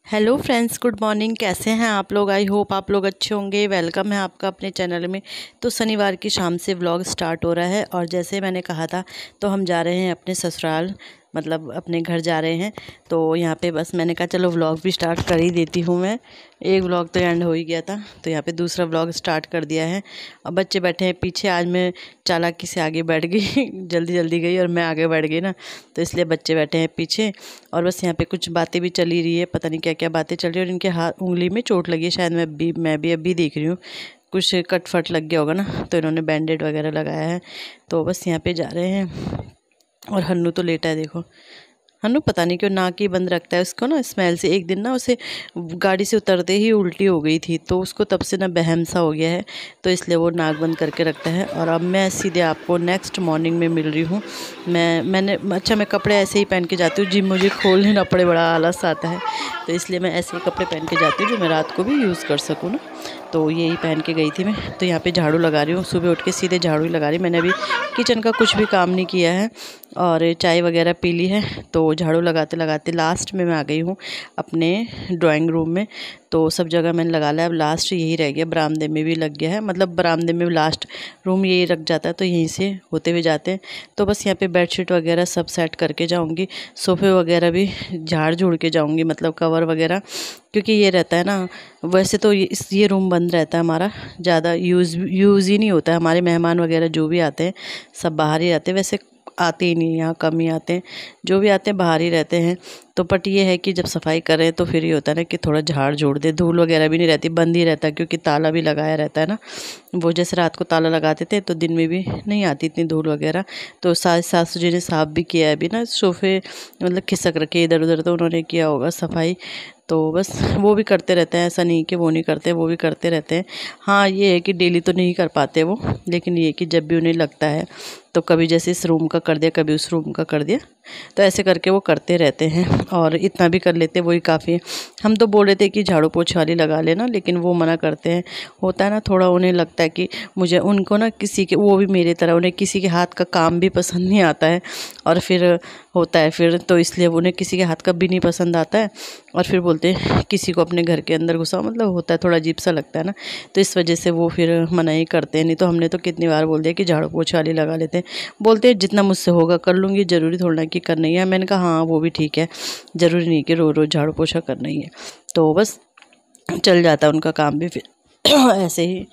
Hello friends, good morning. कैसे हैं आप लोग? आई होप आप लोग अच्छे होंगे। वेलकम है आपका अपने चैनल में। तो शनिवार की शाम से व्लॉग स्टार्ट हो रहा है और जैसे मैंने कहा था तो हम जा रहे हैं अपने ससुराल, मतलब अपने घर जा रहे हैं। तो यहाँ पे बस मैंने कहा चलो व्लॉग भी स्टार्ट कर ही देती हूँ मैं। एक व्लॉग तो एंड हो ही गया था, तो यहाँ पे दूसरा व्लॉग स्टार्ट कर दिया है। और बच्चे बैठे हैं पीछे। आज मैं चालाकी से आगे बैठ गई जल्दी जल्दी गई और मैं आगे बैठ गई ना, तो इसलिए बच्चे बैठे हैं पीछे। और बस यहाँ पे कुछ बातें भी चली रही है, पता नहीं क्या क्या बातें चल रही है। और इनके हाथ उंगली में चोट लगी है शायद, मैं भी अभी देख रही हूँ कुछ कट फट लग गया होगा ना, तो इन्होंने बैंडेड वगैरह लगाया है। तो बस यहाँ पे जा रहे हैं। और हन्नू तो लेटा है, देखो। हन्नू पता नहीं क्यों नाक ही बंद रखता है उसको ना, स्मेल से। एक दिन ना उसे गाड़ी से उतरते ही उल्टी हो गई थी, तो उसको तब से ना बहम सा हो गया है, तो इसलिए वो नाक बंद करके रखता है। और अब मैं सीधे आपको नेक्स्ट मॉर्निंग में मिल रही हूँ। मैं कपड़े ऐसे ही पहन के जाती हूँ, जिम मुझे खोलने ना पड़े, बड़ा आलस आता है। तो इसलिए मैं ऐसे ही कपड़े पहन के जाती हूँ जो मैं रात को भी यूज़ कर सकूँ ना। तो यही पहन के गई थी मैं। तो यहाँ पे झाड़ू लगा रही हूँ, सुबह उठ के सीधे झाड़ू ही लगा रही। मैंने अभी किचन का कुछ भी काम नहीं किया है और चाय वगैरह पी ली है। तो झाड़ू लगाते लगाते लास्ट में मैं आ गई हूँ अपने ड्राइंग रूम में। तो सब जगह मैंने लगा लिया, अब लास्ट यही रह गया। बरामदे में भी लग गया है, मतलब बरामदे में लास्ट रूम यही रख जाता है, तो यहीं से होते हुए जाते हैं। तो बस यहाँ पे बेडशीट वगैरह सब सेट करके जाऊँगी। सोफ़े वगैरह भी झाड़ झूड़ के जाऊँगी, मतलब कवर वगैरह, क्योंकि ये रहता है ना। वैसे तो ये रूम बंद रहता है हमारा, ज़्यादा यूज़ ही नहीं होता है। हमारे मेहमान वगैरह जो भी आते हैं सब बाहर ही रहते हैं, वैसे आते ही नहीं, यहाँ कम ही आते हैं। जो भी आते हैं बाहर ही रहते हैं। तो बट ये है कि जब सफाई करें तो फिर ये होता है ना कि थोड़ा झाड़ झोड़ दे। धूल वगैरह भी नहीं रहती, बंद ही रहता है, क्योंकि ताला भी लगाया रहता है ना। वो जैसे रात को ताला लगाते थे तो दिन में भी नहीं आती इतनी धूल वगैरह। तो सासू जी ने साफ़ भी किया है अभी ना, सोफ़े मतलब खिसक रखे इधर उधर, तो उन्होंने किया होगा सफाई। तो बस वो भी करते रहते हैं, ऐसा नहीं कि वो नहीं करते, वो भी करते रहते हैं। हाँ, ये है कि डेली तो नहीं कर पाते वो, लेकिन ये कि जब भी उन्हें लगता है तो कभी जैसे इस रूम का कर दिया, कभी उस रूम का कर दिया, तो ऐसे करके वो करते रहते हैं। और इतना भी कर लेते वही काफ़ी है। हम तो बोल रहे थे कि झाड़ू पोछा वाली लगा लेना, लेकिन वो मना करते हैं। होता है ना, थोड़ा उन्हें लगता है कि मुझे उनको ना किसी के, वो भी मेरे तरह, उन्हें किसी के हाथ का काम भी पसंद नहीं आता है। और फिर होता है फिर, तो इसलिए उन्हें किसी के हाथ का भी नहीं पसंद आता है। और फिर बोलते हैं किसी को अपने घर के अंदर घुसाओ, मतलब होता है थोड़ा अजीब सा लगता है ना। तो इस वजह से वो फिर मना ही करते हैं। नहीं तो हमने तो कितनी बार बोल दिया कि झाड़ू पोछा वाली लगा लेते हैं। बोलते हैं जितना मुझसे होगा कर लूँगी, ज़रूरी थोड़ा ना कि करना ही है। मैंने कहा हाँ वो भी ठीक है, ज़रूरी नहीं कि रोज़ रोज़ झाड़ू पोछा करना ही है। तो बस चल जाता है उनका काम भी फिर ऐसे ही।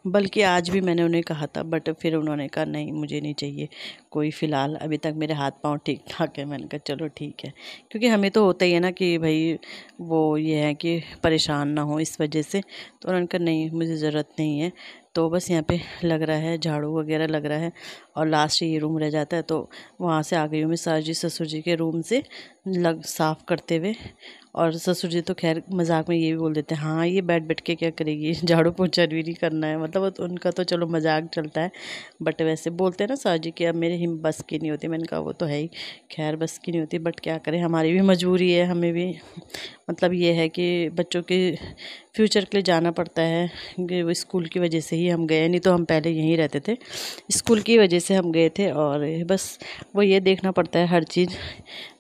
बल्कि आज भी मैंने उन्हें कहा था, बट फिर उन्होंने कहा नहीं मुझे नहीं चाहिए कोई, फ़िलहाल अभी तक मेरे हाथ पाँव ठीक ठाक है। मैंने कहा चलो ठीक है, क्योंकि हमें तो होता ही है ना कि भाई वो ये है कि परेशान ना हो इस वजह से। तो उन्होंने कहा नहीं मुझे ज़रूरत नहीं है। तो बस यहाँ पे लग रहा है झाड़ू वगैरह लग रहा है और लास्ट ये रूम रह जाता है। तो वहाँ से आ गई हूँ मैं सास जी ससुर जी के रूम से साफ़ करते हुए। और ससुर जी तो खैर मजाक में ये भी बोल देते हैं हाँ ये बैठ के क्या करेगी, झाड़ू पोछा भी नहीं करना है, मतलब उनका तो चलो मजाक चलता है। बट वैसे बोलते हैं ना सास जी कि अब मेरे हिम बस की नहीं होती। मैंने कहा वो तो है ही, खैर बस की नहीं होती, बट क्या करें, हमारी भी मजबूरी है। हमें भी मतलब ये है कि बच्चों के फ्यूचर के लिए जाना पड़ता है, कि वो स्कूल की वजह से ही हम गए, नहीं तो हम पहले यहीं रहते थे। स्कूल की वजह से हम गए थे और बस वो ये देखना पड़ता है हर चीज़।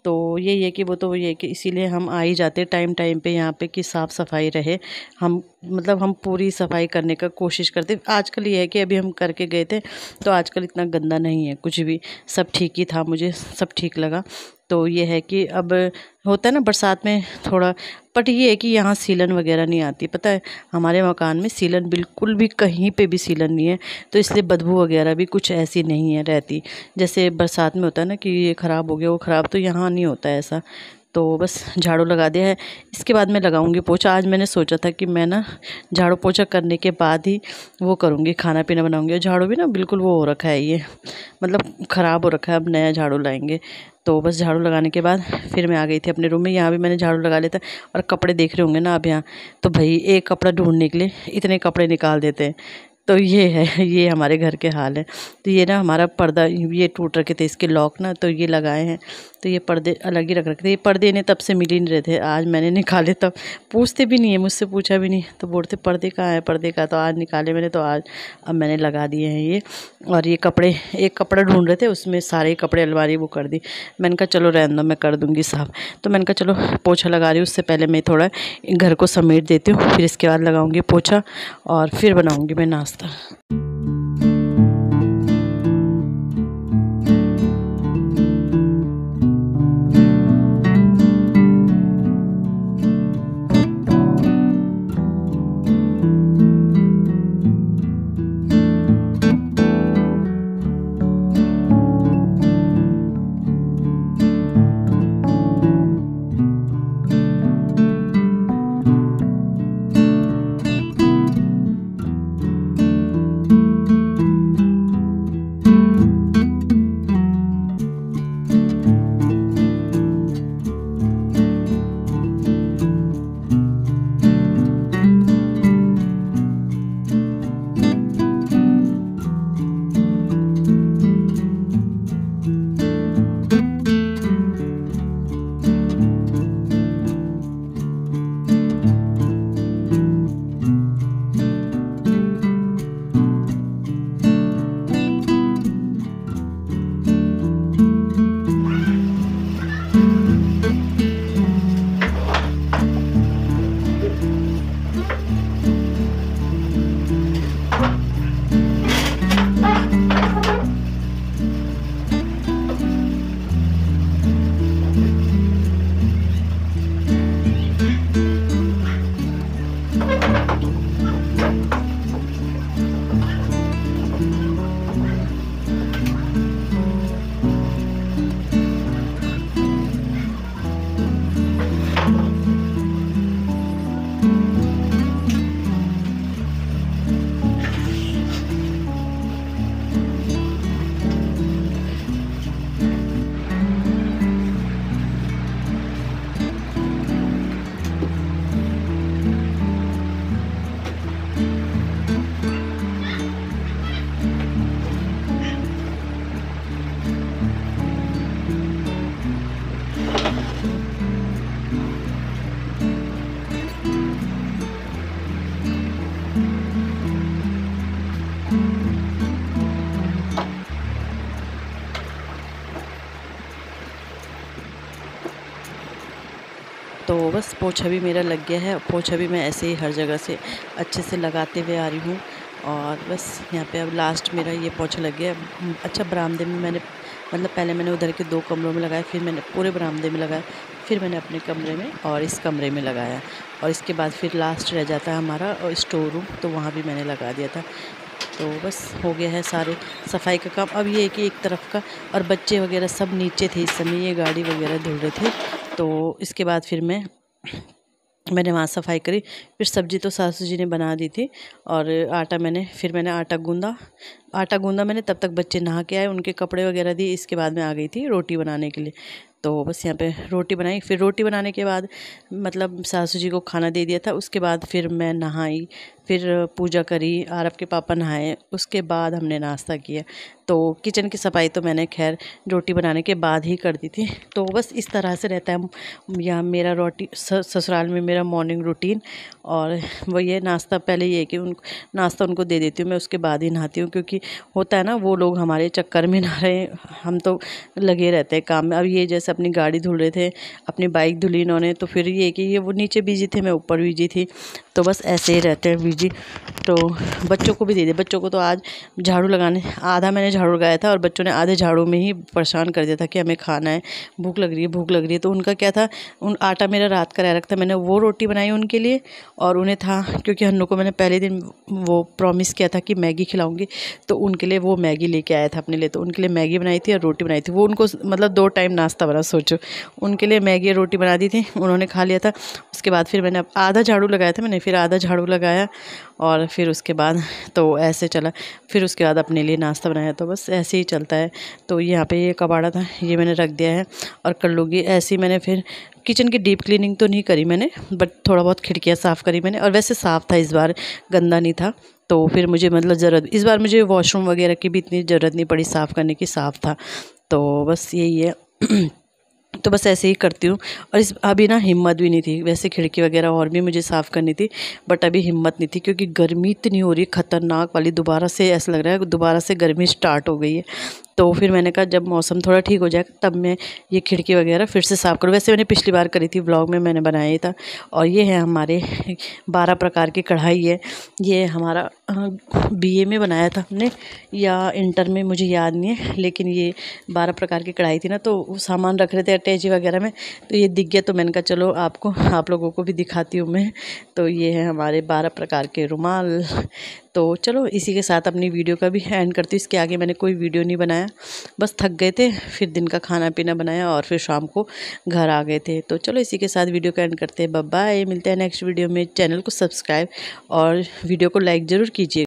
तो यही है कि वो तो ये है कि इसीलिए हम आ ही जाते टाइम टाइम पे यहाँ पे कि साफ़ सफाई रहे। हम मतलब हम पूरी सफाई करने का कोशिश करते। आजकल ये है कि अभी हम करके गए थे तो आजकल इतना गंदा नहीं है कुछ भी, सब ठीक ही था, मुझे सब ठीक लगा। तो ये है कि अब होता है ना बरसात में थोड़ा, बट ये है कि यहाँ सीलन वगैरह नहीं आती, पता है हमारे मकान में सीलन बिल्कुल भी कहीं पे भी सीलन नहीं है। तो इसलिए बदबू वगैरह भी कुछ ऐसी नहीं है रहती, जैसे बरसात में होता है ना कि ये ख़राब हो गया वो ख़राब, तो यहाँ नहीं होता है ऐसा। तो बस झाड़ू लगा दिया है, इसके बाद मैं लगाऊंगी पोछा। आज मैंने सोचा था कि मैं ना झाड़ू पोछा करने के बाद ही वो करूँगी, खाना पीना बनाऊंगी। और झाड़ू भी ना बिल्कुल वो हो रखा है, ये मतलब ख़राब हो रखा है, अब नया झाड़ू लाएंगे। तो बस झाड़ू लगाने के बाद फिर मैं आ गई थी अपने रूम में। यहाँ भी मैंने झाड़ू लगा लिया था। और कपड़े देख रहे होंगे ना आप यहाँ, तो भाई एक कपड़ा ढूंढने के लिए इतने कपड़े निकाल देते हैं। तो ये है, ये हमारे घर के हाल है। तो ये ना हमारा पर्दा ये टूट रखे थे, इसके लॉक ना, तो ये लगाए हैं। तो तो ये पर्दे अलग ही रख रखे थे। ये पर्दे इन्हें तब से मिल ही नहीं रहे थे, आज मैंने निकाले। तब पूछते भी नहीं है, मुझसे पूछा भी नहीं, तो बोलते पर्दे कहाँ है, पर्दे कहाँ। तो आज निकाले मैंने, तो आज अब मैंने लगा दिए हैं ये। और ये कपड़े, एक कपड़ा ढूंढ रहे थे, उसमें सारे कपड़े अलमारी वो कर दी। मैंने कहा चलो रहने दो, मैं कर दूँगी साफ। तो मैंने कहा चलो पोछा लगा रही हूँ, उससे पहले मैं थोड़ा घर को समेट देती हूँ, फिर इसके बाद लगाऊंगी पोछा और फिर बनाऊंगी मैं नाश्ता। तो बस पोछा भी मेरा लग गया है। पोछा भी मैं ऐसे ही हर जगह से अच्छे से लगाते हुए आ रही हूँ। और बस यहाँ पे अब लास्ट मेरा ये पोछा लग गया। अच्छा, बरामदे में मैंने मतलब पहले मैंने उधर के 2 कमरों में लगाया, फिर मैंने पूरे बरामदे में लगाया, फिर मैंने अपने कमरे में और इस कमरे में लगाया, और इसके बाद फिर लास्ट रह जाता है हमारा स्टोर रूम, तो वहाँ भी मैंने लगा दिया था। तो बस हो गया है सारे सफाई का काम। अब ये है कि एक तरफ का, और बच्चे वगैरह सब नीचे थे इस समय, ये गाड़ी वगैरह धुल रहे थे। तो इसके बाद फिर मैंने वहाँ सफाई करी। फिर सब्ज़ी तो सासू जी ने बना दी थी, और आटा मैंने आटा गूंदा मैंने। तब तक बच्चे नहा के आए, उनके कपड़े वगैरह दिए। इसके बाद मैं आ गई थी रोटी बनाने के लिए। तो बस यहाँ पे रोटी बनाई। फिर रोटी बनाने के बाद मतलब सासू जी को खाना दे दिया था। उसके बाद फिर मैं नहाई, फिर पूजा करी, आरव के पापा नहाए, उसके बाद हमने नाश्ता किया। तो किचन की सफाई तो मैंने खैर रोटी बनाने के बाद ही कर दी थी। तो बस इस तरह से रहता है यहाँ मेरा ससुराल में मेरा मॉर्निंग रूटीन। और वो ये नाश्ता पहले ये है कि नाश्ता उनको दे देती हूँ मैं, उसके बाद ही नहाती हूँ, क्योंकि होता है ना वो लोग हमारे चक्कर में ना रहे, हम तो लगे रहते हैं काम में। अब ये जैसे अपनी गाड़ी धुल रहे थे, अपनी बाइक धुली इन्होंने, तो फिर ये कि ये वो नीचे बिजी थे, मैं ऊपर बिजी थी, तो बस ऐसे ही रहते हैं बिजी। तो बच्चों को भी दे दे। बच्चों को तो आज झाड़ू लगाने, आधा मैंने झाड़ू लगाया था और बच्चों ने आधे झाड़ू में ही परेशान कर दिया था कि हमें खाना है, भूख लग रही है, भूख लग रही है। तो उनका क्या था, आटा मेरा रात का रह रखा था, मैंने वो रोटी बनाई उनके लिए। और उन्हें था, क्योंकि हन्नू को मैंने पहले दिन वो प्रॉमिस किया था कि मैगी खिलाऊंगी, तो उनके लिए वो मैगी लेके आया था अपने लिए। तो उनके लिए मैगी बनाई थी और रोटी बनाई थी। वो उनको मतलब 2 टाइम नाश्ता बना, सोचो। उनके लिए मैगी और रोटी बना दी थी, उन्होंने खा लिया था। उसके बाद फिर मैंने आधा झाड़ू लगाया था मैंने, फिर आधा झाड़ू लगाया, और फिर उसके बाद तो ऐसे चला। फिर उसके बाद अपने लिए नाश्ता बनाया। तो बस ऐसे ही चलता है। तो यहाँ पे ये कबाड़ा था, ये मैंने रख दिया है और कर लूँगी। ऐसे ही मैंने फिर किचन की डीप क्लीनिंग तो नहीं करी मैंने, बट थोड़ा बहुत खिड़कियाँ साफ़ करी मैंने। और वैसे साफ़ था इस बार, गंदा नहीं था। तो फिर मुझे मतलब ज़रूरत, इस बार मुझे वॉशरूम वगैरह की भी इतनी ज़रूरत नहीं पड़ी साफ़ करने की, साफ़ था। तो बस यही है। तो बस ऐसे ही करती हूँ। और इस अभी ना हिम्मत भी नहीं थी, वैसे खिड़की वगैरह और भी मुझे साफ़ करनी थी, बट अभी हिम्मत नहीं थी क्योंकि गर्मी इतनी हो रही है खतरनाक वाली। दोबारा से ऐसा लग रहा है दोबारा से गर्मी स्टार्ट हो गई है। तो फिर मैंने कहा जब मौसम थोड़ा ठीक हो जाएगा तब मैं ये खिड़की वगैरह फिर से साफ़ करूँ। वैसे मैंने पिछली बार करी थी, व्लॉग में मैंने बनाया ही था। और ये है हमारे 12 प्रकार की कढ़ाई है। ये हमारा बीए में बनाया था हमने या इंटर में, मुझे याद नहीं है, लेकिन ये 12 प्रकार की कढ़ाई थी ना, तो वो सामान रख रहे थे अटैची वगैरह में, तो ये दिख गया, तो मैंने कहा चलो आप लोगों को भी दिखाती हूँ मैं। तो ये है हमारे 12 प्रकार के रुमाल। तो चलो इसी के साथ अपनी वीडियो का भी एंड करती हूँ। इसके आगे मैंने कोई वीडियो नहीं बनाया, बस थक गए थे, फिर दिन का खाना पीना बनाया और फिर शाम को घर आ गए थे। तो चलो इसी के साथ वीडियो का एंड करते हैं। बाय बाय, मिलते हैं नेक्स्ट वीडियो में। चैनल को सब्सक्राइब और वीडियो को लाइक ज़रूर कीजिए।